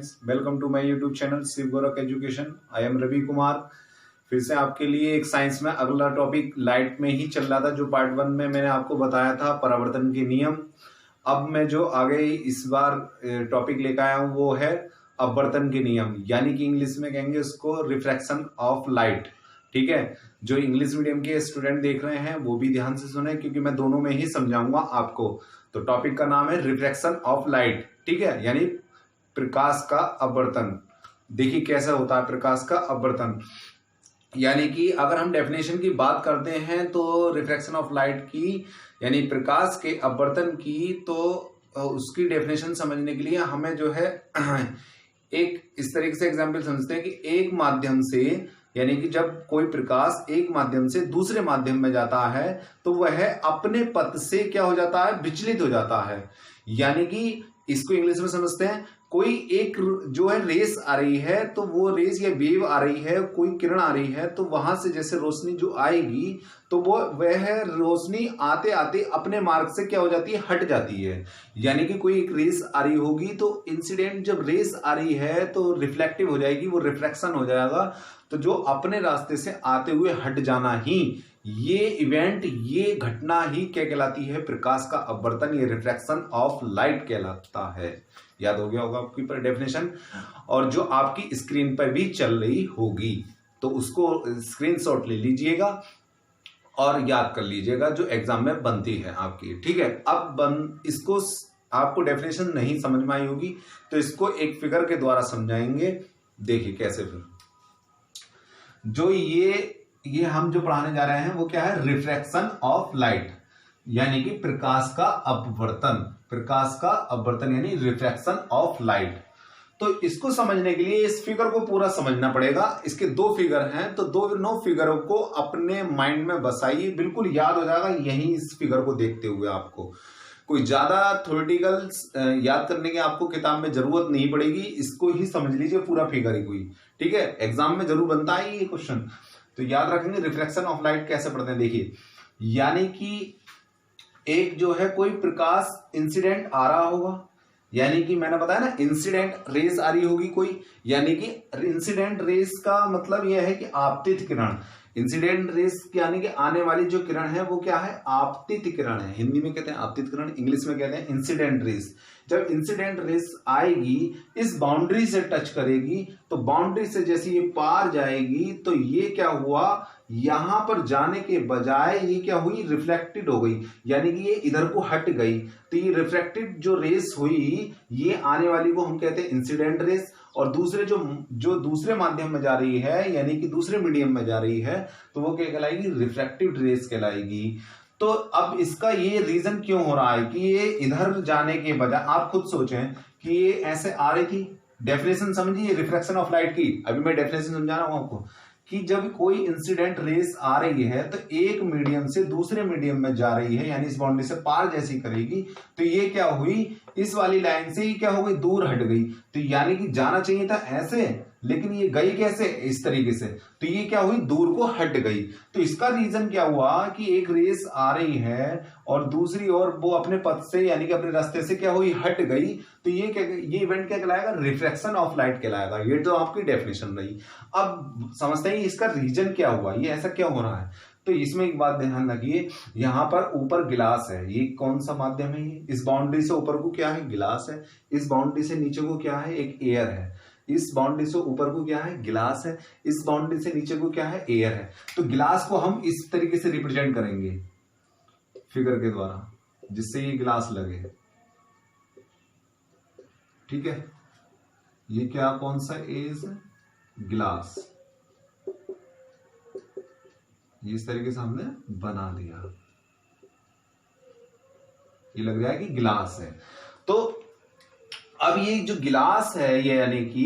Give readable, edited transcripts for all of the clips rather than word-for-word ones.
Friends, welcome to my YouTube channel Shiv Gorakh education. I am Ravi Kumar. फिर से आपके लिए एक साइंस में अगला टॉपिक लाइट में ही चल रहा था, जो पार्ट 1 में मैंने आपको बताया था परावर्तन के नियम। अब मैं जो आगे इस बार टॉपिक लेकर आया हूँ वो है अपवर्तन के नियम, यानी कि इंग्लिश में कहेंगे उसको रिफ्रैक्शन ऑफ लाइट। ठीक है, जो इंग्लिश मीडियम के स्टूडेंट देख रहे हैं वो भी ध्यान से सुने, क्योंकि मैं दोनों में ही समझाऊंगा आपको। तो टॉपिक का नाम है रिफ्रैक्शन ऑफ लाइट। ठीक है, यानी प्रकाश का अपवर्तन। देखिए कैसा होता है प्रकाश का अपवर्तन। यानी कि अगर हम डेफिनेशन की बात करते हैं तो रिफ्रैक्शन ऑफ लाइट की यानी प्रकाश के अपवर्तन की, तो उसकी डेफिनेशन समझने के लिए हमें जो है एक इस तरीके से एग्जाम्पल समझते हैं कि एक माध्यम से, यानी कि जब कोई प्रकाश एक माध्यम से दूसरे माध्यम में जाता है तो वह अपने पथ से क्या हो जाता है, विचलित हो जाता है। यानी कि इसको इंग्लिश में समझते हैं, कोई एक जो है रेस आ रही है, तो वो रेस या वेव आ रही है, कोई किरण आ रही है, तो वहां से जैसे रोशनी जो आएगी तो वह रोशनी आते आते अपने मार्ग से क्या हो जाती है, हट जाती है। यानी कि कोई एक रेस आ रही होगी तो इंसिडेंट जब रेस आ रही है तो रिफ्लेक्टिव हो जाएगी, वो रिफ्रैक्शन हो जाएगा। तो जो अपने रास्ते से आते हुए हट जाना ही, ये इवेंट, ये घटना ही क्या कहलाती है, प्रकाश का अपवर्तन, ये रिफ्रैक्शन ऑफ लाइट कहलाता है। याद हो गया होगा आपकी पर डेफिनेशन, और जो आपकी स्क्रीन पर भी चल रही होगी तो उसको स्क्रीनशॉट ले लीजिएगा और याद कर लीजिएगा, जो एग्जाम में बनती है आपकी। ठीक है, अब इसको आपको डेफिनेशन नहीं समझ में आई होगी तो इसको एक फिगर के द्वारा समझाएंगे। देखिए कैसे। फिर जो ये हम जो पढ़ाने जा रहे हैं वो क्या है, रिफ्रैक्शन ऑफ लाइट, यानी कि प्रकाश का अपवर्तन। प्रकाश का अपवर्तन यानी रिफ्रैक्शन ऑफ लाइट। तो इसको समझने के लिए इस फिगर को पूरा समझना पड़ेगा। इसके 2 फिगर हैं, तो दोनों फिगरों को अपने माइंड में बसाइए, बिल्कुल याद हो जाएगा यही इस फिगर को देखते हुए। आपको कोई ज्यादा थ्योरेटिकल याद करने की आपको किताब में जरूरत नहीं पड़ेगी, इसको ही समझ लीजिए पूरा फिगर ही कोई। ठीक है, एग्जाम में जरूर बनता है ये क्वेश्चन, तो याद रखेंगे। रिफ्लेक्शन ऑफ लाइट कैसे पढ़ते हैं, देखिए। यानी कि एक जो है कोई प्रकाश इंसिडेंट आ रहा होगा, यानी कि मैंने बताया ना इंसिडेंट रेस आ रही होगी कोई, यानी कि इंसिडेंट रेस का मतलब यह है कि आपतित किरण। इंसिडेंट रेस यानी कि आने वाली जो किरण है वो क्या है, आपतित किरण है। हिंदी में कहते हैं आपतित किरण, इंग्लिश में कहते हैं इंसिडेंट रेस। जब इंसिडेंट रेस आएगी, इस बाउंड्री से टच करेगी, तो बाउंड्री से जैसे ये पार जाएगी तो ये क्या हुआ, यहां पर जाने के बजाय ये क्या हुई, रिफ्लेक्टेड हो गई, यानी कि ये इधर को हट गई। तो ये रिफ्लेक्टेड जो रेस हुई, ये आने वाली को हम कहते हैं इंसिडेंट रेस। और दूसरे जो दूसरे माध्यम में जा रही है, यानी कि दूसरे मीडियम में जा रही है, तो वो क्या कहलाएगी, रिफ्रैक्टिव रेस कहलाएगी। तो अब इसका ये रीजन क्यों हो रहा है कि ये इधर जाने के बजाय, आप खुद सोचें कि ये ऐसे आ रही थी। डेफिनेशन समझिए रिफ्रैक्शन ऑफ लाइट की, अभी मैं डेफिनेशन समझा रहा हूं आपको, कि जब कोई इंसिडेंट रेस आ रही है तो एक मीडियम से दूसरे मीडियम में जा रही है, यानी इस बाउंड्री से पार जैसी करेगी, तो ये क्या हुई, इस वाली लाइन से ही क्या हो गई, दूर हट गई। तो यानी कि जाना चाहिए था ऐसे, लेकिन ये गई कैसे, इस तरीके से, तो ये क्या हुई, दूर को हट गई। तो इसका रीजन क्या हुआ कि एक रेस आ रही है और दूसरी ओर वो अपने पथ से, यानी कि अपने रास्ते से क्या हुई, हट गई। तो ये इवेंट क्या कहलाएगा, रिफ्रैक्शन ऑफ लाइट कहलाएगा। ये तो आपकी डेफिनेशन रही। अब समझते हैं इसका रीजन क्या हुआ, ये ऐसा क्या हो रहा है। तो इसमें एक बात ध्यान रखिए, यहां पर ऊपर गिलास है, ये कौन सा माध्यम है, ये इस बाउंड्री से ऊपर को क्या है, गिलास है। इस बाउंड्री से नीचे को क्या है, एक एयर है। इस बाउंड्री से ऊपर को क्या है, गिलास है। इस बाउंड्री से नीचे को क्या है, एयर है। तो गिलास को हम इस तरीके से रिप्रेजेंट करेंगे फिगर के द्वारा, जिससे ये गिलास लगे। ठीक है, ये क्या, कौन सा एज, गिलास। इस तरीके से हमने बना दिया, ये लग रहा है कि गिलास है। तो अब ये जो गिलास है, ये यानी कि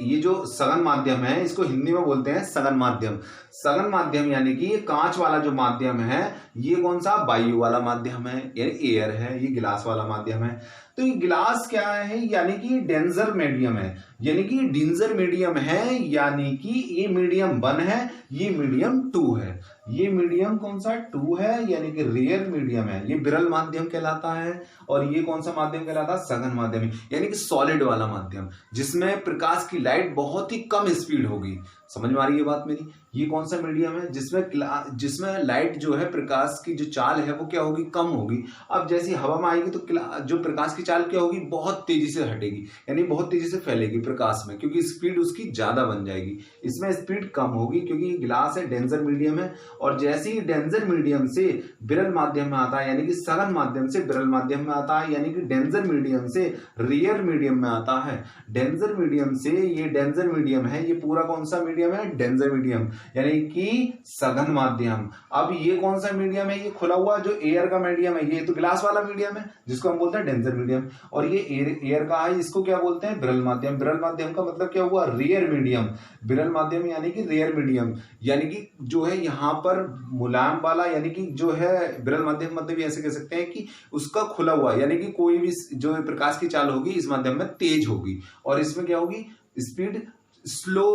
ये जो सघन माध्यम है, इसको हिंदी में बोलते हैं सघन माध्यम। सघन माध्यम यानी कि ये कांच वाला जो माध्यम है, ये कौन सा, वायु वाला माध्यम है, यानी एयर है। ये गिलास वाला माध्यम है। तो ये गिलास क्या है, यानी कि डेंजर मीडियम है, यानी कि डेंजर मीडियम है, यानी कि ये मीडियम 1 है, ये मीडियम 2 है। ये मीडियम कौन सा 2 है, यानी कि रेयर मीडियम है, ये विरल माध्यम कहलाता है। और ये कौन सा माध्यम कहलाता है, सघन माध्यम, यानी कि सॉलिड वाला माध्यम, जिसमें प्रकाश की लाइट बहुत ही कम स्पीड होगी। समझ में आ रही है बात मेरी? ये कौन सा मीडियम है जिसमें लाइट जो है, प्रकाश की जो चाल है वो क्या होगी, कम होगी। अब जैसी हवा में आएगी तो जो प्रकाश की चाल क्या होगी, बहुत तेजी से हटेगी, यानी बहुत तेजी से फैलेगी प्रकाश में, क्योंकि स्पीड उसकी ज्यादा बन जाएगी। इसमें स्पीड कम होगी क्योंकि ये ग्लास है, डेंजर मीडियम है। और जैसे ही डेंजर मीडियम से विरल माध्यम में आता है, यानी कि सघन माध्यम से विरल माध्यम में आता है, यानी कि डेंजर मीडियम से रेयर मीडियम में आता है। डेंजर मीडियम से, ये डेंजर मीडियम है, ये पूरा कौन सा मीडियम है, डेंजर मीडियम, यानी कि सघन माध्यम। अब ये कौन सा मीडियम है, ये खुला हुआ जो एयर का मीडियम है, ये तो ग्लास वाला मीडियम है जिसको हम बोलते हैं डेंजर मीडियम। और ये एयर का है, इसको क्या बोलते हैं, विरल माध्यम। विरल माध्यम का मतलब क्या हुआ, रेयर मीडियम। विरल माध्यम यानी कि रेयर मीडियम, यानी कि जो है यहाँ पर मुलायम वाला, यानी कि जो है विरल माध्यम, मतलब ये ऐसे कह सकते हैं कि उसका खुला हुआ, यानी कि कोई भी जो प्रकाश की चाल होगी इस माध्यम में तेज होगी, और इसमें क्या होगी, स्पीड स्लो,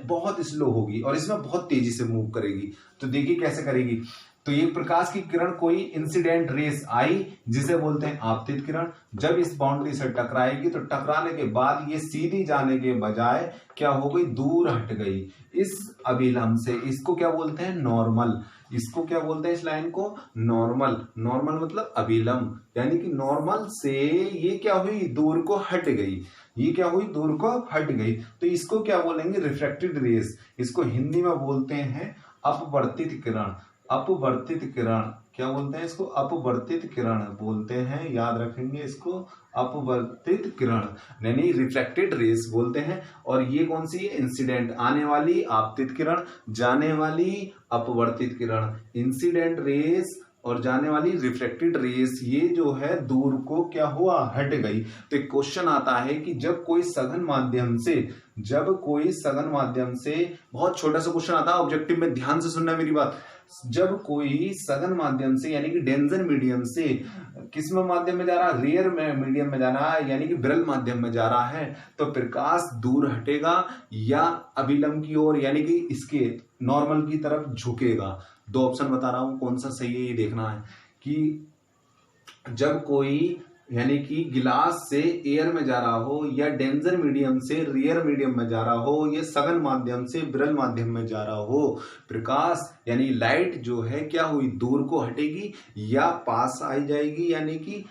बहुत स्लो होगी, और इसमें बहुत तेजी से मूव करेगी। तो देखिए कैसे करेगी। तो ये प्रकाश की किरण कोई इंसिडेंट रेस आई, जिसे बोलते हैं आपतित किरण, जब इस बाउंड्री से टकराएगी तो टकराने के बाद ये सीधी जाने के बजाय क्या हो गई, दूर हट गई इस अभिलंब से। इसको क्या बोलते हैं, नॉर्मल। इसको क्या बोलते हैं, इस लाइन को नॉर्मल। नॉर्मल मतलब अभिलंब, यानी कि नॉर्मल से ये क्या हुई, दूर को हट गई। ये क्या हुई, दूर को हट गई। तो इसको क्या बोलेंगे, रिफ्रैक्टेड रेस। इसको हिंदी में बोलते हैं अपवर्तित किरण। अपवर्तित किरण क्या बोलते हैं, इसको अपवर्तित किरण बोलते हैं, याद रखेंगे इसको, अपवर्तित किरण यानी रिफ्लेक्टेड रेस बोलते हैं। और ये कौन सी है, इंसिडेंट, आने वाली आपतित किरण, जाने वाली अपवर्तित किरण। इंसिडेंट रेस और जाने वाली रिफ्लेक्टेड रेस, ये जो है दूर को क्या हुआ, हट गई। तो एक क्वेश्चन आता है कि जब कोई सघन माध्यम से बहुत छोटा सा क्वेश्चन आता है ऑब्जेक्टिव में, ध्यान से सुनना मेरी बात। जब कोई सघन माध्यम से यानी कि डेंजर मीडियम से किस में माध्यम में जा रहा है, रेयर में मीडियम में जाना है, यानी कि विरल माध्यम में जा रहा है, तो प्रकाश दूर हटेगा या अभिलंब की ओर, यानी कि इसके नॉर्मल की तरफ झुकेगा। दो ऑप्शन बता रहा हूं, कौन सा सही है ये देखना है। कि जब कोई यानी कि गिलास से एयर में जा रहा हो, या डेंजर मीडियम से रेयर मीडियम में जा रहा हो, या सघन माध्यम से विरल माध्यम में जा रहा हो, प्रकाश यानी लाइट जो है क्या हुई, दूर को हटेगी या पास आई जाएगी, यानी कि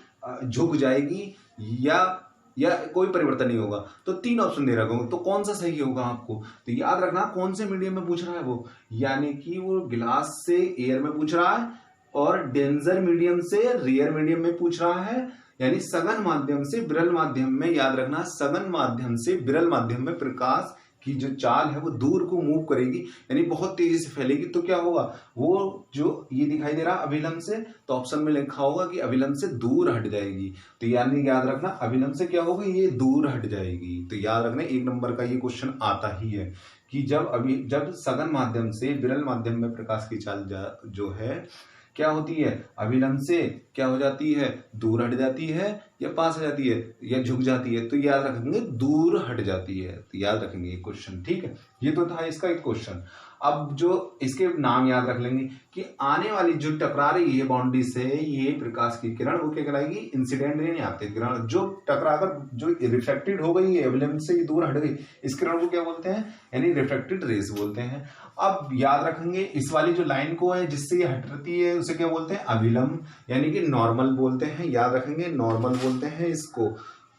झुक जाएगी, या कोई परिवर्तन नहीं होगा। तो 3 ऑप्शन दे रखा हूं, तो कौन सा सही होगा आपको, तो याद रखना कौन से मीडियम में पूछ रहा है वो, यानी कि वो गिलास से एयर में पूछ रहा है, और डेंजर मीडियम से रेयर मीडियम में पूछ रहा है, यानी सघन माध्यम से विरल माध्यम में। याद रखना, सघन माध्यम से विरल माध्यम में प्रकाश की जो चाल है वो दूर को मूव करेगी, यानी बहुत तेजी से फैलेगी। तो क्या होगा, वो जो ये दिखाई दे रहा अभिलंब से, तो ऑप्शन में लिखा होगा कि अभिलंब से दूर हट जाएगी। तो यानी याद रखना, अभिलंब से क्या होगा, ये दूर हट जाएगी। तो याद रखना 1 नंबर का ये क्वेश्चन आता ही है कि जब सघन माध्यम से विरल माध्यम में प्रकाश की चाल जो है क्या होती है, अभिलंब से क्या हो जाती है, दूर हट जाती है, या पास आ जाती है, या झुक जाती है। तो याद रखेंगे दूर हट जाती है। तो याद रखेंगे ये क्वेश्चन, ठीक है। ये तो था इसका एक क्वेश्चन। अब जो इसके नाम याद रख लेंगे कि आने वाली जो टकरा रही है बाउंड्री से ये प्रकाश की किरण, वो क्या कहलाएगी, इंसिडेंट रे, आपतित किरण। जो टकराकर जो रिफ्लेक्टेड हो गई है, अभिलंब से ये दूर हट गई, इस किरण को क्या बोलते हैं, यानी रिफ्लेक्टेड रेस बोलते हैं। अब याद रखेंगे इस वाली जो लाइन को है जिससे ये हटती है उसे क्या बोलते हैं, अभिलंब, यानी कि नॉर्मल बोलते हैं। याद रखेंगे नॉर्मल बोलते हैं इसको,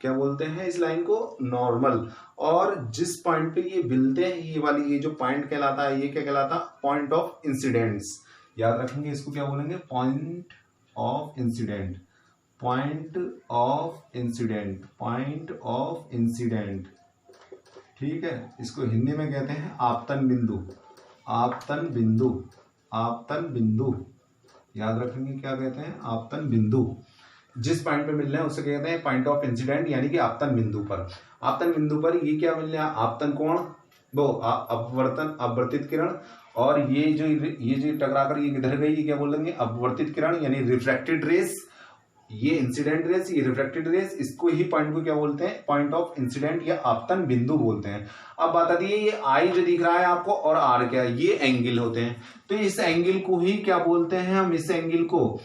क्या बोलते हैं इस लाइन को, नॉर्मल। और जिस पॉइंट पे ये मिलते हैं, ये वाली ये जो पॉइंट कहलाता है, ये क्या कहलाता है, पॉइंट ऑफ इंसिडेंस। याद रखेंगे इसको क्या बोलेंगे, point of incident, point of incident, point of incident, ठीक है। इसको हिंदी में कहते हैं आपतन बिंदु, आपतन बिंदु, आपतन बिंदु। याद रखेंगे क्या कहते हैं, आपतन बिंदु। जिस पॉइंट पे मिल रहे हैं उसे कहते हैं पॉइंट ऑफ इंसिडेंट, यानी कि आपतन बिंदु पर। आपतन बिंदु पर ये क्या मिल रहा है, आपतन कोण, वो अपवर्तित किरण, और ये जो टकराकर ये किधर गई, ये क्या बोलेंगे, अपवर्तित किरण, यानी रिफ्रैक्टेड रेस। ये इंसिडेंट रेस, ये रिफ्रैक्टेड रेस, इसको ही पॉइंट को क्या बोलते हैं, पॉइंट ऑफ इंसिडेंट या आपतन बिंदु बोलते हैं। अब बता दिए ये आई जो दिख रहा है आपको और आर क्या है, ये एंगल होते हैं। तो इस एंगल को ही क्या बोलते हैं हम, इस एंगल को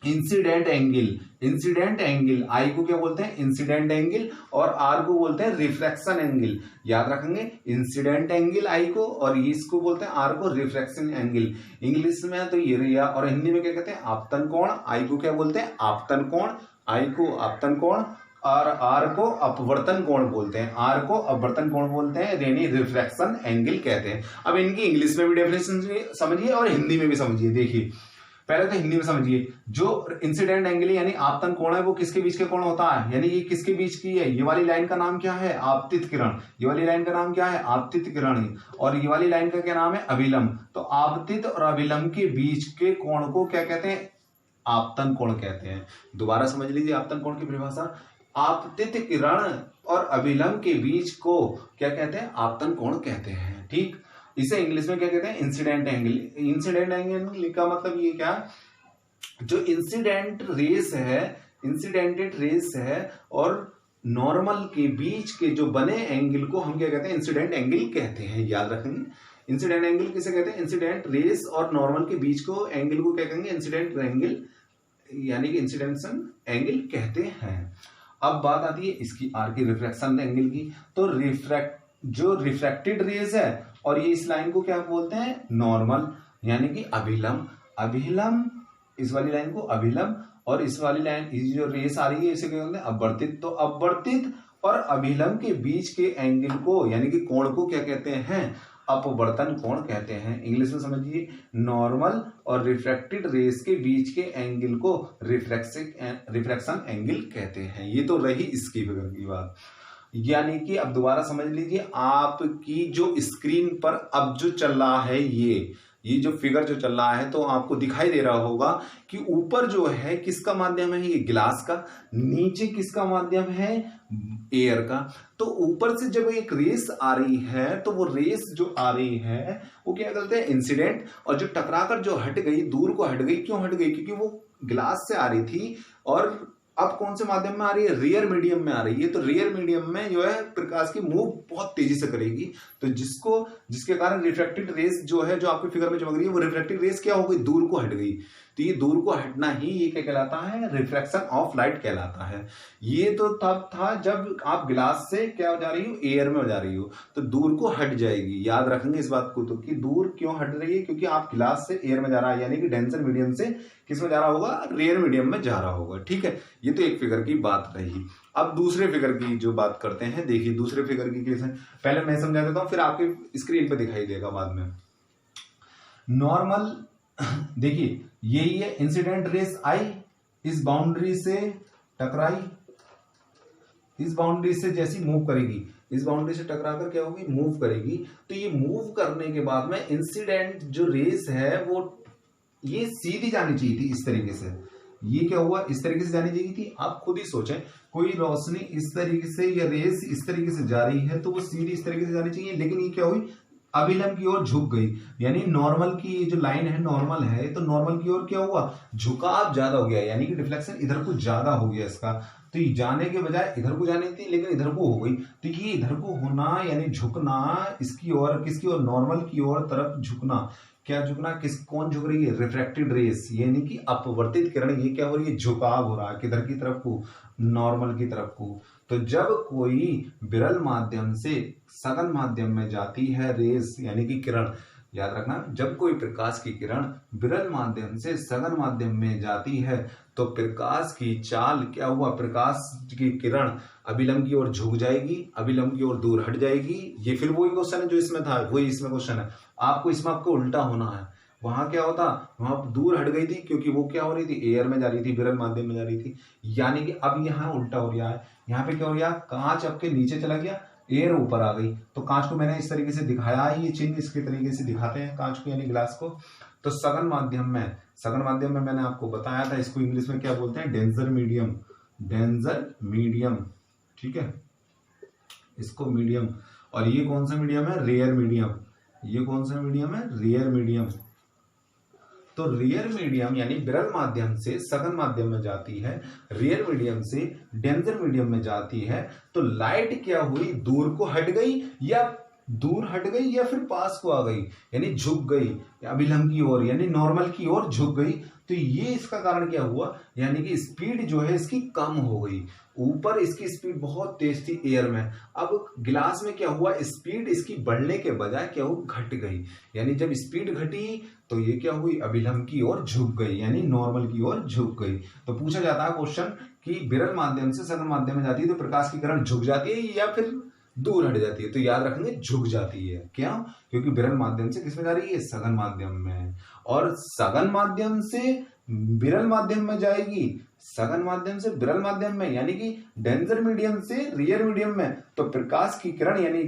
इंसिडेंट एंगल। इंसिडेंट एंगल आई को क्या बोलते हैं, इंसिडेंट एंगल, और आर को बोलते हैं रिफ्रैक्शन एंगल। याद रखेंगे, इंसिडेंट एंगल आई को और इसको बोलते हैं आर को रिफ्रैक्शन एंगल। इंग्लिश में तो ये रिया, और हिंदी में क्या कहते हैं, आपतन कोण। आई को क्या बोलते हैं, आपतन कोण, आई को आपतन कोण, और आर को अपवर्तन कोण बोलते हैं। आर को अपवर्तन कोण बोलते हैं, यानी रिफ्रैक्शन एंगल कहते हैं। अब इनकी इंग्लिश में भी डेफिनेशन समझिए और हिंदी में भी समझिए। देखिए पहले तो हिंदी में समझिए, जो इंसिडेंट एंगल यानी आपतन कोण है वो किसके बीच के कोण होता है, यानी ये किसके बीच की है, ये वाली लाइन का नाम क्या है, आपतित किरण। ये वाली लाइन का नाम क्या है, आपतित किरण, और ये वाली लाइन का क्या नाम है, अभिलंब। तो आपतित और अभिलंब के बीच के कोण को क्या कहते हैं, आपतन कोण कहते हैं। दोबारा समझ लीजिए आपतन कोण की परिभाषा, आपतित किरण और अभिलंब के बीच को क्या कहते हैं, आपतन कोण कहते हैं। ठीक, इसे इंग्लिश में क्या कहते हैं, इंसिडेंट एंगल। इंसिडेंट एंगल का मतलब ये क्या, जो इंसिडेंट रेस है, इंसिडेंटेड रेस है और नॉर्मल के बीच के जो बने एंगल को हम क्या कहते हैं, इंसिडेंट एंगल कहते हैं। याद रखेंगे, इंसिडेंट एंगल किसे कहते हैं, इंसिडेंट रेस और नॉर्मल के बीच को एंगल को क्या कहेंगे, इंसिडेंट एंगल, यानी कि इंसिडेंशन एंगल कहते हैं। अब बात आती है इसकी आर की, रिफ्रैक्शन एंगल की। तो जो रिफ्रैक्टेड रेस है और ये इस लाइन को क्या बोलते हैं, नॉर्मल, यानी कि अभिलंब। अभिलंब, इस वाली लाइन को अभिलंब, और इस वाली लाइन, इस जो रेस आ रही है इसे क्या बोलते हैं, अपवर्तित। तो अपवर्तित और अभिलंब के बीच के एंगल को यानी कि कोण को क्या कहते हैं, अपवर्तन कोण कहते हैं। इंग्लिश में समझिए, नॉर्मल और रिफ्रैक्टेड रेस के बीच के एंगल को रिफ्रैक्शन एंगल कहते हैं। ये तो रही इसकी फिगर की बात। यानी कि अब दोबारा समझ लीजिए, आपकी जो स्क्रीन पर अब जो चल रहा है ये जो फिगर जो चल रहा है, तो आपको दिखाई दे रहा होगा कि ऊपर जो है किसका माध्यम है, ये ग्लास का, नीचे किसका माध्यम है, एयर का। तो ऊपर से जब एक रेस आ रही है तो वो रेस जो आ रही है वो क्या करते हैं, इंसिडेंट, और जो टकराकर जो हट गई, दूर को हट गई, क्यों हट गई, क्योंकि वो ग्लास से आ रही थी और अब कौन से माध्यम में आ रही है, रियर मीडियम में आ रही है। तो रियर मीडियम में जो है प्रकाश की मूव बहुत तेजी से करेगी, तो जिसके कारण रिफ्रैक्टेड रेस जो है, जो आपकी फिगर में चमक रही है, वो रिफ्रैक्टेड रेस क्या हो गई, दूर को हट गई। तो ये दूर को हटना ही ये क्या कहलाता है, रिफ्रैक्शन ऑफ लाइट कहलाता है। ये तो तब था जब आप ग्लास से क्या हो जा रही हो, एयर में हो जा रही हो, तो दूर को हट जाएगी। याद रखेंगे इस बात को, तो कि दूर क्यों हट रही है, क्योंकि आप ग्लास से एयर में जा रहा है, यानी कि डेंसर मीडियम से किस में जा रहा होगा, रेयर मीडियम में जा रहा होगा। ठीक है, ये तो एक फिगर की बात रही। अब दूसरे फिगर की जो बात करते हैं, देखिए दूसरे फिगर की केस है, पहले मैं समझा देता हूं, फिर आपके स्क्रीन पे दिखाई देगा बाद में। नॉर्मल, देखिए यही है, इंसिडेंट रेस आई, इस बाउंड्री से टकराई, इस बाउंड्री से जैसी मूव करेगी, इस बाउंड्री से टकराकर क्या होगी, मूव करेगी। तो ये मूव करने के बाद में इंसिडेंट जो रेस है वो ये सीधी जानी चाहिए थी, इस तरीके से। ये क्या हुआ, इस तरीके से जानी चाहिए थी। आप खुद ही सोचें, कोई रोशनी इस तरीके से या रेस इस तरीके से जा रही है तो वो सीधी इस तरीके से जानी चाहिए, लेकिन ये क्या हुई, अभिलंब की ओर झुक गई। यानी नॉर्मल की जो लाइन है, नॉर्मल है, तो नॉर्मल की ओर क्या हुआ, झुकाव ज्यादा हो गया, यानी कि डिफ्लेक्शन इधर को ज्यादा हो गया इसका। तो ये जाने के बजाय इधर को जानी थी, लेकिन इधर को हो गई। तो ये इधर को होना यानी झुकना, इसकी ओर, किसकी ओर, नॉर्मल की ओर तरफ झुकना। क्या झुकना, कौन झुक रही है, रिफ्रैक्टेड रेस, यानी कि अपवर्तित किरण, ये क्या हो रही है, झुकाव हो रहा है, किधर की तरफ को, नॉर्मल की तरफ को। तो जब कोई विरल माध्यम से सघन माध्यम में जाती है रेस, यानी कि किरण, याद रखना, जब कोई प्रकाश की किरण विरल माध्यम से सघन माध्यम में जाती है तो प्रकाश की चाल क्या हुआ, प्रकाश की किरण अभिलंब की ओर झुक जाएगी, अभिलंब की ओर दूर हट जाएगी। ये फिर वही क्वेश्चन है जो इसमें था, वही इसमें क्वेश्चन है। आपको उल्टा होना है। वहां क्या होता, वहां दूर हट गई थी क्योंकि वो क्या हो रही थी, एयर में जा रही थी, विरल माध्यम में जा रही थी। यानी कि अब यहाँ उल्टा हो रहा है। यहाँ पे क्या हो गया, कांच आपके नीचे चला गया, एयर ऊपर आ गई। तो कांच को मैंने इस तरीके से दिखाया, ये चिन्ह इसके तरीके से दिखाते हैं कांच को, यानी ग्लास को। तो सघन माध्यम में मैंने आपको बताया था, इसको इंग्लिश में क्या बोलते हैं, डेंजर मीडियम। ठीक है, इसको मीडियम। और ये कौन सा मीडियम है, रेयर मीडियम। ये कौन सा मीडियम है, रेयर मीडियम। तो रियर मीडियम यानी विरल माध्यम से सघन माध्यम में जाती है, रियर मीडियम से डेंजर मीडियम में जाती है, तो लाइट क्या हुई, दूर को हट गई या फिर पास को आ गई, यानी झुक गई, अभिलंब की ओर यानी नॉर्मल की ओर झुक गई। तो ये इसका कारण क्या हुआ, यानी कि स्पीड जो है इसकी कम हो गई। ऊपर इसकी स्पीड बहुत तेज थी एयर में, अब गिलास में क्या हुआ, स्पीड इसकी बढ़ने के बजाय क्या हुआ, घट गई। यानी जब स्पीड घटी तो ये क्या हुई, अभिलंब की ओर झुक गई, यानी नॉर्मल की ओर झुक गई। तो पूछा जाता है क्वेश्चन कि विरल माध्यम से सघन माध्यम में जाती है तो प्रकाश की किरण झुक जाती है या फिर दूर हट जाती है। तो याद रखेंगे झुक जाती है। क्यों? क्योंकि विरल माध्यम से किसमें जा रही है, सघन माध्यम में, और सघन माध्यम से विरल माध्यम में जाएगी, सघन माध्यम से विरल माध्यम में यानी कि डेंजर मीडियम से रियर मीडियम में, तो प्रकाश की किरण यानी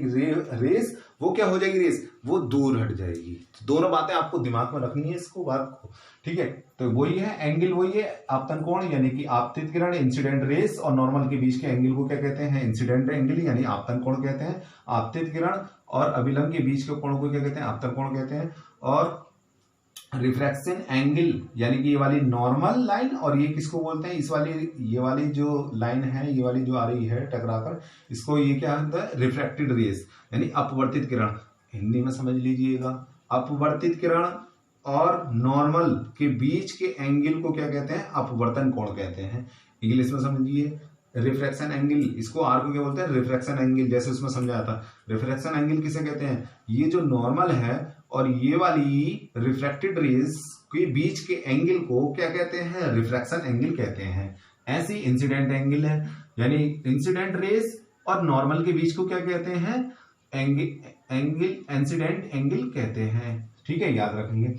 रेस वो क्या हो जाएगी, रेस वो दूर हट जाएगी। दोनों बातें आपको दिमाग में रखनी है इसको बात को, ठीक है। तो वही है एंगल, वही है आपतन कोण यानी कि आपतित किरण, इंसिडेंट रेस और नॉर्मल के बीच के एंगल को क्या कहते हैं, इंसिडेंट एंगल यानी आपतन कोण कहते हैं। आपतित किरण और अभिलंब के बीच के कोण को क्या कहते हैं, आपतन कोण कहते हैं। और रिफ्रैक्शन एंगल यानी कि ये वाली नॉर्मल लाइन और ये किसको बोलते हैं, इस वाली ये वाली जो लाइन है, ये वाली जो आ रही है टकराकर, इसको ये क्या होता है, रिफ्रैक्टेड रेस यानी अपवर्तित किरण। हिंदी में समझ लीजिएगा, अपवर्तित किरण और नॉर्मल के बीच के एंगल को क्या कहते हैं, अपवर्तन कोण कहते हैं। इंग्लिश में समझिए, रिफ्रैक्शन एंगल, इसको आर को क्या बोलते हैं, रिफ्रैक्शन एंगल, जैसे उसमें समझाया था। रिफ्रैक्शन एंगल किसे कहते हैं, ये जो नॉर्मल है और ये वाली रिफ्रैक्टेड रेज के बीच के एंगल को क्या कहते हैं, रिफ्रैक्शन एंगल कहते हैं। ऐसी इंसिडेंट एंगल है, यानी इंसिडेंट रेज और नॉर्मल के बीच को क्या कहते हैं, एंगल इंसिडेंट एंगल कहते हैं। ठीक है, याद रखेंगे।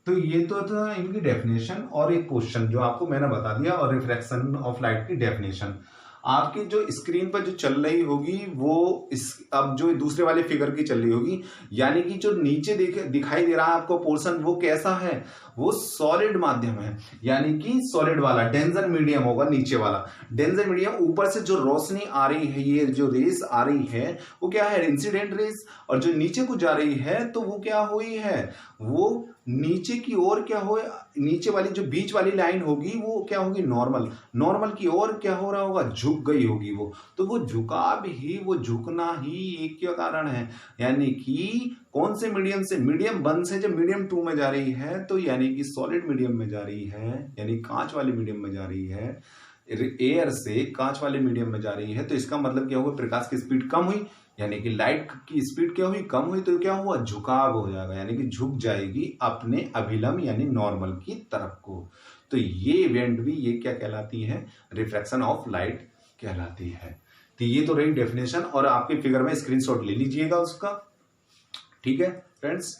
तो ये तो था इनकी डेफिनेशन और एक क्वेश्चन जो आपको मैंने बता दिया, और रिफ्रैक्शन ऑफ लाइट की डेफिनेशन आपकी जो स्क्रीन पर जो चल रही होगी वो इस अब जो दूसरे वाले फिगर की चल रही होगी, यानी कि जो नीचे दिखाई दे रहा है आपको पोर्शन, वो कैसा है, वो सॉलिड माध्यम है, यानी कि सॉलिड वाला डेंजर मीडियम होगा नीचे वाला। डेंजर मीडियम, ऊपर से जो रोशनी आ रही है, ये जो रेस आ रही है वो क्या है, इंसिडेंट रेस, और जो नीचे को जा रही है तो वो क्या हुई है, वो नीचे की ओर क्या हो, नीचे वाली जो बीच वाली लाइन होगी वो क्या होगी, नॉर्मल, नॉर्मल की ओर क्या हो रहा होगा, झुक गई होगी वो। तो वो झुकाव ही, वो झुकना ही एक क्या कारण है, यानी कि कौन से मीडियम से, मीडियम 1 से जब मीडियम 2 में जा रही है तो यानी कि सॉलिड मीडियम में जा रही है, यानी कांच वाले मीडियम में जा रही है, एयर से कांच वाले मीडियम में जा रही है। तो इसका मतलब क्या होगा, प्रकाश की स्पीड कम हुई, यानी कि लाइट की स्पीड क्या हुई, कम हुई, तो क्या हुआ, झुकाव हो जाएगा, यानी कि झुक जाएगी अपने अभिलंब यानी नॉर्मल की तरफ को। तो ये इवेंट भी ये क्या कहलाती है, रिफ्रैक्शन ऑफ लाइट कहलाती है। तो ये तो रही डेफिनेशन, और आपके फिगर में स्क्रीनशॉट ले लीजिएगा उसका। ठीक है फ्रेंड्स,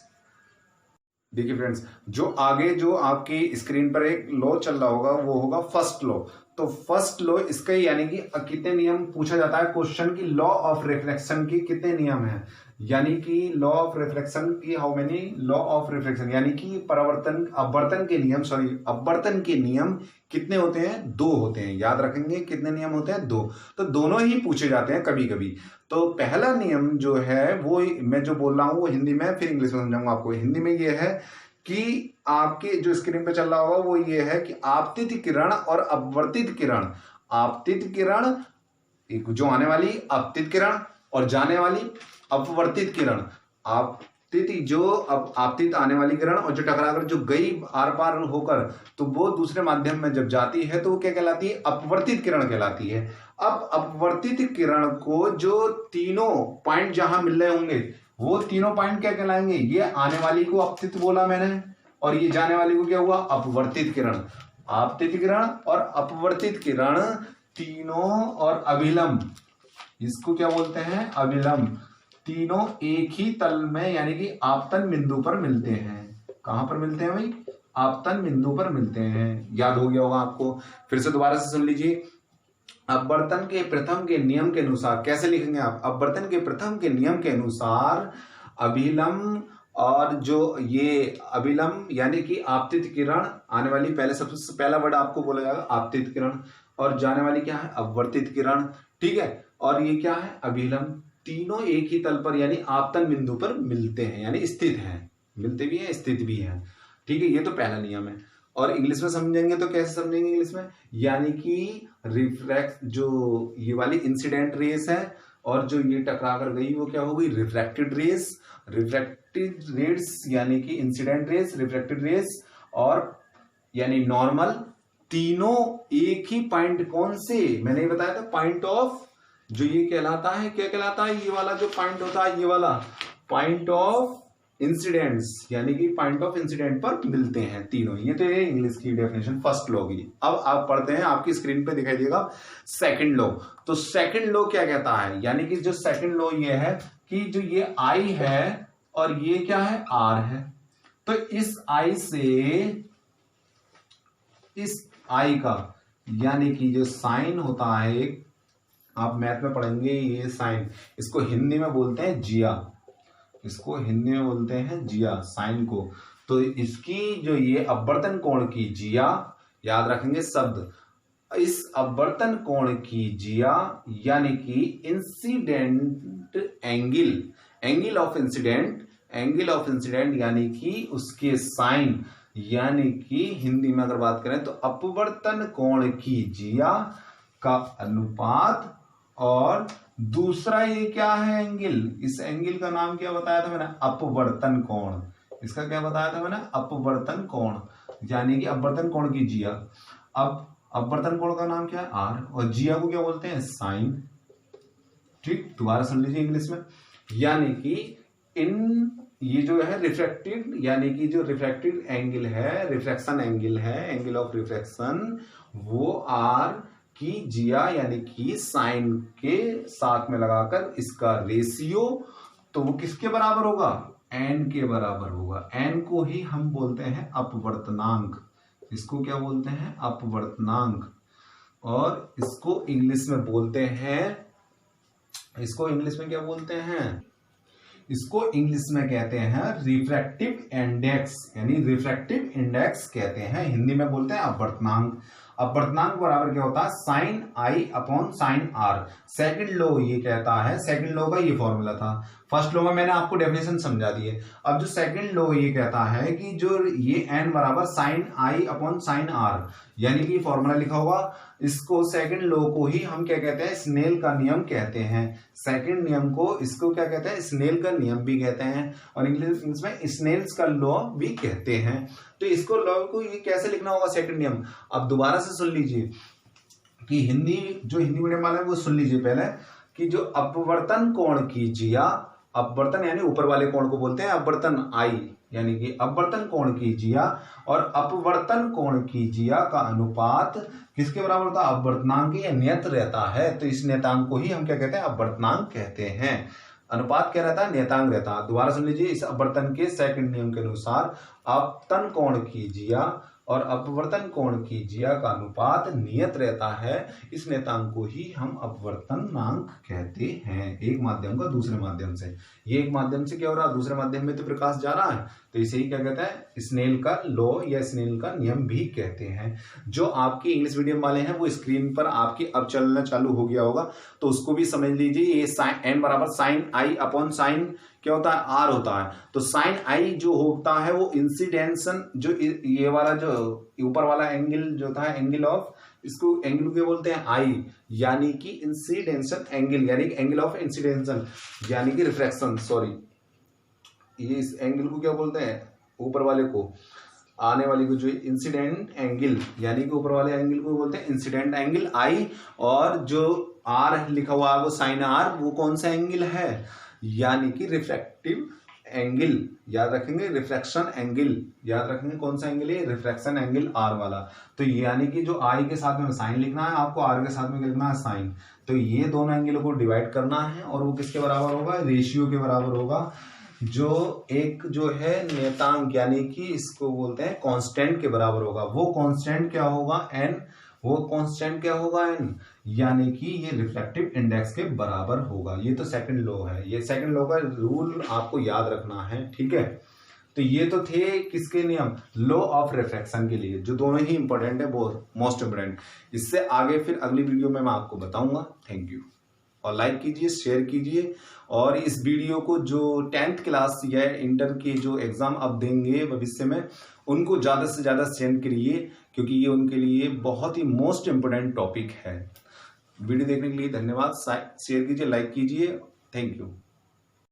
देखिए फ्रेंड्स, जो आगे जो आपकी स्क्रीन पर एक लॉ चल रहा होगा वो होगा फर्स्ट लॉ। तो फर्स्ट लॉ इसका यानी कि कितने नियम पूछा जाता है क्वेश्चन की, लॉ ऑफ रिफ्लेक्शन की कितने नियम हैं, यानी कि लॉ ऑफ रिफ्लेक्शन की how many, law of reflection यानी कि अपवर्तन के नियम, अपवर्तन के नियम कितने होते हैं, 2 होते हैं। याद रखेंगे कितने नियम होते हैं, 2। तो दोनों ही पूछे जाते हैं कभी कभी। तो पहला नियम जो है वो मैं जो बोल रहा हूं वो हिंदी में, फिर इंग्लिश में समझाऊंगा आपको। हिंदी में ये है कि आपके जो स्क्रीन पे चल रहा होगा वो ये है कि आपतित किरण और अपवर्तित किरण, आपतित किरण जो आने वाली आपतित किरण और जाने वाली अपवर्तित किरण, आपतित जो आपतित आने वाली किरण और जो टकराकर जो गई आर पार होकर, तो वो दूसरे माध्यम में जब जाती है तो वो क्या कहलाती है, अपवर्तित किरण कहलाती है। अब अपवर्तित किरण को जो तीनों पॉइंट जहां मिल रहे होंगे वो तीनों पॉइंट क्या कहलाएंगे, ये आने वाली को आपतित बोला मैंने, और ये जाने वाली को क्या हुआ, अपवर्तित किरण। आपतित किरण और अपवर्तित किरण तीनों, और अभिलंब, इसको क्या बोलते हैं, अभिलंब, तीनों एक ही तल में यानी कि आपतन बिंदु पर मिलते हैं। कहां पर मिलते हैं भाई, आपतन बिंदु पर मिलते हैं। याद हो गया होगा आपको, फिर से दोबारा से सुन लीजिए। अपवर्तन के प्रथम के नियम के अनुसार कैसे लिखेंगे आप, अपवर्तन के प्रथम के नियम के अनुसार अभिलंब, और जो ये अभिलंब यानी कि आपतित किरण आने वाली, पहले सबसे पहला वर्ड आपको बोला जाएगा आपतित किरण, और जाने वाली क्या है, अपवर्तित किरण। ठीक है, और ये क्या है, अभिलंब, तीनों एक ही तल पर यानी आपतन बिंदु पर मिलते हैं, यानी स्थित हैं, मिलते भी हैं स्थित भी हैं। ठीक है, ये तो पहला नियम है। और इंग्लिश में समझेंगे तो कैसे समझेंगे इंग्लिश में, यानी कि रिफ्रैक्ट जो ये वाली इंसिडेंट रेस है और जो ये टकरा कर गई वो क्या हो गई, रिफ्रैक्टेड रेस। रिफ्रैक्टेड रेस यानी कि इंसिडेंट रेस, रिफ्रैक्टेड रेस और यानी नॉर्मल, तीनों एक ही पॉइंट, कौन से मैंने बताया था, पॉइंट ऑफ, जो ये कहलाता है, क्या कहलाता है, ये वाला जो पॉइंट होता है, ये वाला पॉइंट ऑफ इंसिडेंट्स, यानी कि पॉइंट ऑफ इंसिडेंट पर मिलते हैं तीनों। ये तो ये इंग्लिश की डेफिनेशन फर्स्ट लॉ की। अब आप पढ़ते हैं, आपकी स्क्रीन पे दिखाई देगा सेकंड लॉ। तो सेकंड लॉ क्या कहता है, यानी कि जो सेकंड लॉ ये है कि जो ये आई है और ये क्या है, आर है, तो इस आई से इस आई का, यानी कि जो साइन होता है, आप मैथ में पढ़ेंगे ये साइन, इसको हिंदी में बोलते हैं जिया, इसको हिंदी में बोलते हैं जिया, साइन को। तो इसकी जो ये अपवर्तन कोण की जिया, याद रखेंगे शब्द, इस अपवर्तन कोण की जिया यानी कि incident angle, angle of incident, angle of incident यानी कि उसके साइन, यानी कि हिंदी में अगर बात करें तो अपवर्तन कोण की जिया का अनुपात, और दूसरा ये क्या है, एंगल, इस एंगल का नाम क्या बताया था मैंने, अपवर्तन कोण। इसका क्या बताया था मैंने, अपवर्तन कोण, यानी कि अपवर्तन कोण की जिया। अब अपवर्तन कोण का नाम क्या है, आर, और जिया को क्या बोलते हैं, साइन। ठीक, दोबारा सुन लीजिए इंग्लिश में, यानी कि इन ये जो है रिफ्रैक्टेड, यानी कि जो रिफ्रैक्टेड एंगल है, रिफ्रैक्शन एंगल है, एंगल ऑफ रिफ्रैक्शन, वो आर की जिया यानी कि साइन के साथ में लगाकर इसका रेशियो, तो वो किसके बराबर होगा, एन के बराबर होगा। एन को ही हम बोलते हैं अपवर्तनांक, इसको क्या बोलते हैं, अपवर्तनांक। और इसको इंग्लिश में बोलते हैं, इसको इंग्लिश में क्या बोलते हैं, इसको इंग्लिश में कहते हैं रिफ्रैक्टिव इंडेक्स, यानी रिफ्रैक्टिव इंडेक्स कहते हैं, हिंदी में बोलते हैं अपवर्तनांक। अपवर्तनांक बराबर क्या होता है, sine i upon sine r. Second law ये कहता है, सेकंड लॉ का ये फॉर्मूला था, फर्स्ट लॉ में मैंने आपको डेफिनेशन समझा दी है। अब जो सेकंड लॉ ये कहता है कि जो ये एन बराबर sine i upon sine r, यानी कि फॉर्मूला लिखा हुआ, इसको सेकंड लॉ को ही हम क्या कहते हैं, स्नेल का नियम कहते हैं। सेकंड नियम को, इसको क्या कहते हैं, स्नेल का नियम भी कहते हैं, और इंग्लिश में स्नेल्स का लॉ भी कहते हैं। तो इसको लॉ को ये कैसे लिखना होगा, सेकंड नियम। अब दोबारा से सुन लीजिए कि हिंदी, जो हिंदी मीडियम वाले हैं वो सुन लीजिए पहले, कि जो अपवर्तन कोण की जिया, अपवर्तन यानी ऊपर वाले कोण को बोलते हैं अपवर्तन आई, यानी कि अपवर्तन कोण की जिया और अपवर्तन कोण की जिया का अनुपात किसके बराबर होता है, अपवर्तनांक या नियत रहता है। तो इस नियतांक को ही हम क्या कहते हैं, अपवर्तनांक कहते हैं। अनुपात क्या रहता है, नियतांक रहता है। दोबारा सुन लीजिए, इस अपवर्तन के सेकंड नियम के अनुसार अपवर्तन कोण की जिया और अपवर्तन कोण की जिया का अनुपात नियत रहता है, इस नियतांक को ही हम अपवर्तनांक कहते हैं। एक माध्यम का दूसरे माध्यम से, ये एक माध्यम से क्या हो रहा है, दूसरे माध्यम में तो प्रकाश जा रहा है, तो इसे ही क्या कहते हैं, स्नेल का लॉ या स्नेल का नियम भी कहते हैं। जो आपकी इंग्लिश मीडियम वाले हैं वो स्क्रीन पर आपकी अब चलना चालू हो गया होगा, तो उसको भी समझ लीजिए। ये साइन एन बराबर साइन आई अपॉन साइन क्या होता है, आर होता है। तो साइन आई जो होता है वो इंसिडेंसन, जो ये वाला जो ऊपर वाला एंगल जो होता है, एंगल ऑफ, इसको एंगल क्या बोलते हैं, आई, यानी कि इंसिडेंसन एंगल, यानी कि एंगल ऑफ इंसिडेंसन, यानी कि रिफ्रैक्शन, सॉरी, ये इस एंगल को क्या बोलते हैं, ऊपर वाले को, आने वाली को जो इंसिडेंट एंगल, यानी कि ऊपर वाले एंगल को बोलते हैं इंसिडेंट एंगल आई, और जो आर लिखा हुआ है वो साइन आर, वो कौन सा एंगल है, यानी कि रिफ्रैक्टिव एंगल। याद रखेंगे, रिफ्रैक्शन एंगल, याद रखेंगे कौन सा एंगल है, रिफ्रैक्शन एंगल आर वाला। तो यानी कि जो आई के साथ में साइन लिखना है आपको, आर के साथ में लिखना है साइन। तो ये दोनों एंगलों को डिवाइड करना है और वो किसके बराबर होगा, रेशियो के बराबर होगा। जो एक जो है नियतांक, यानी कि इसको बोलते हैं कांस्टेंट के बराबर होगा। वो कांस्टेंट क्या होगा, एन, वो कांस्टेंट क्या होगा, एन, यानी कि ये रिफ्रैक्टिव इंडेक्स के बराबर होगा। ये तो सेकंड लॉ है, ये सेकंड लॉ का रूल आपको याद रखना है, ठीक है। तो ये तो थे किसके नियम, लॉ ऑफ रिफ्रैक्शन के लिए, जो दोनों ही इंपॉर्टेंट है, बहुत मोस्ट इंपॉर्टेंट। इससे आगे फिर अगली वीडियो में मैं आपको बताऊंगा। Thank you. और लाइक कीजिए, शेयर कीजिए। और इस वीडियो को जो 10th क्लास या इंटर के जो एग्जाम आप देंगे भविष्य में, उनको ज़्यादा से ज़्यादा सेंड करिए, क्योंकि ये उनके लिए बहुत ही मोस्ट इम्पोर्टेंट टॉपिक है। वीडियो देखने के लिए धन्यवाद। शेयर कीजिए, लाइक कीजिए। Thank you.